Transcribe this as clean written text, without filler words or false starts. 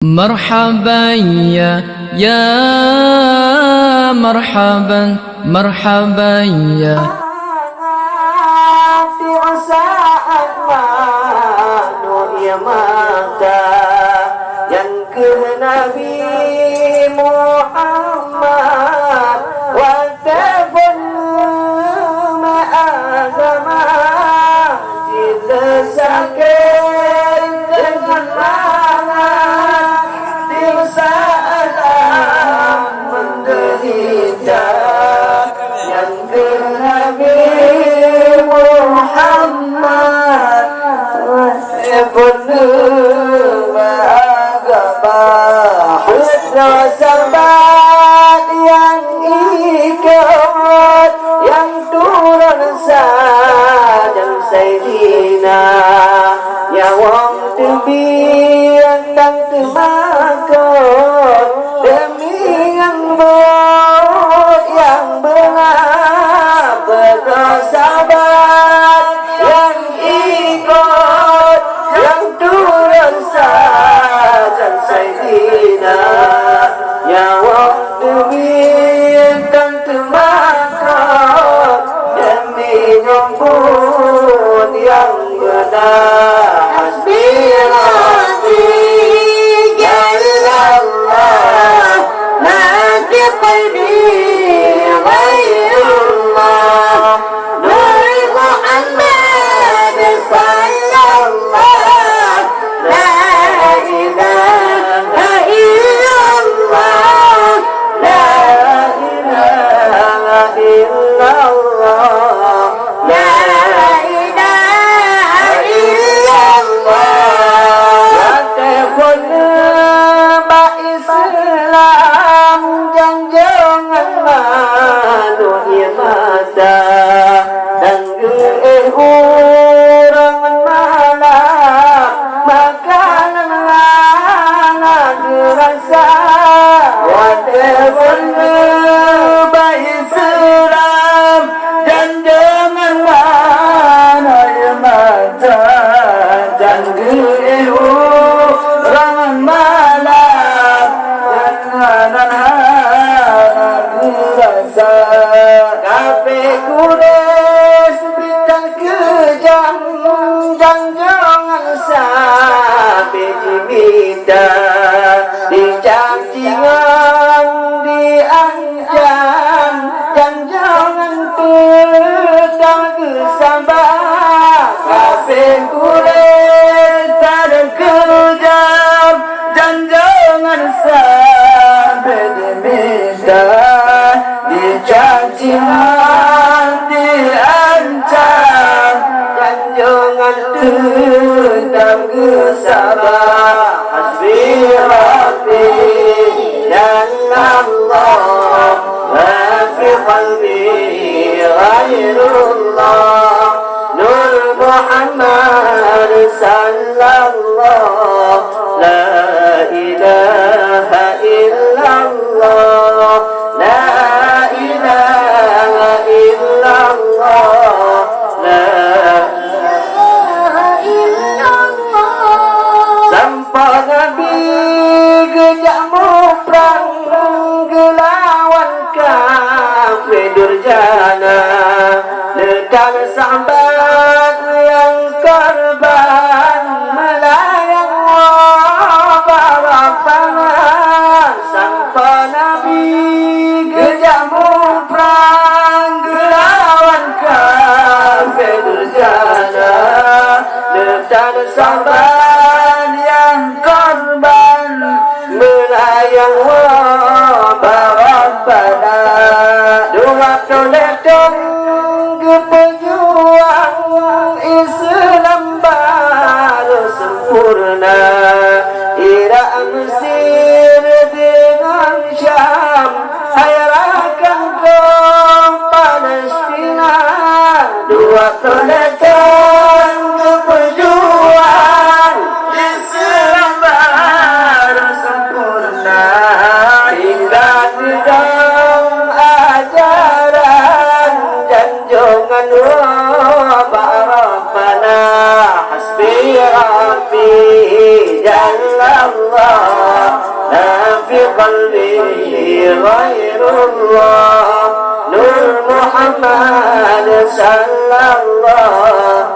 مرحبا يا مرحبا مرحبا يا saat manusia mata yang ke Nabi Muhammad wa tafun ma'azama jila sakit dengan mangat di saat menderita yang ke Nabi Muhammad penuh agama husna sahabat yang ikut yang turun sadan Sayyidina ya wong tebiang dan temakut demi yang baik yang benar berdosa ya waktu bintang termakan demi nyambut yang benar hasbirati ya Allah nanti qalbi ghairullah nur Muhammad sallallahu la ilaha illallah la ilaha illallah la ilaha illallah Fatihun ba Islam jangan manusia mata dan orang malam makanan anak dirasa Fatihun ba Islam dan jangan manusia mata dan orang malam makanan anak dirasa kafe kures bintang kejam dan jangan sampai diminta dicacingan diancam dan jangan pedang kesabar kafe kures dan kejam dan jangan sampai diminta dicacingan diancam dan jangan pedang kesabar hasbi rabbi dan Allah wa fi qalbi ghairullah nur Muhammad sallallahu la ilaha illallah la ilaha illallah la ilaha illallah sampai Nabi gejakmu perang gelawan kafir durjana dan sahabat yang korban melayang barabana sampai Nabi gejakmu perang gelawan kafir durjana dan sahabat yang korban melayang barabana dua toleton pejuang Islam baru sempurna ira Mesir dengan Syam hayrakan ke Palestina dua toletan pejuang Islam baru sempurna hingga di dalam ajaran dan jangan barabana hasbi rabbi jalla Allah qalbi ghairullah Nur Muhammad sallallahu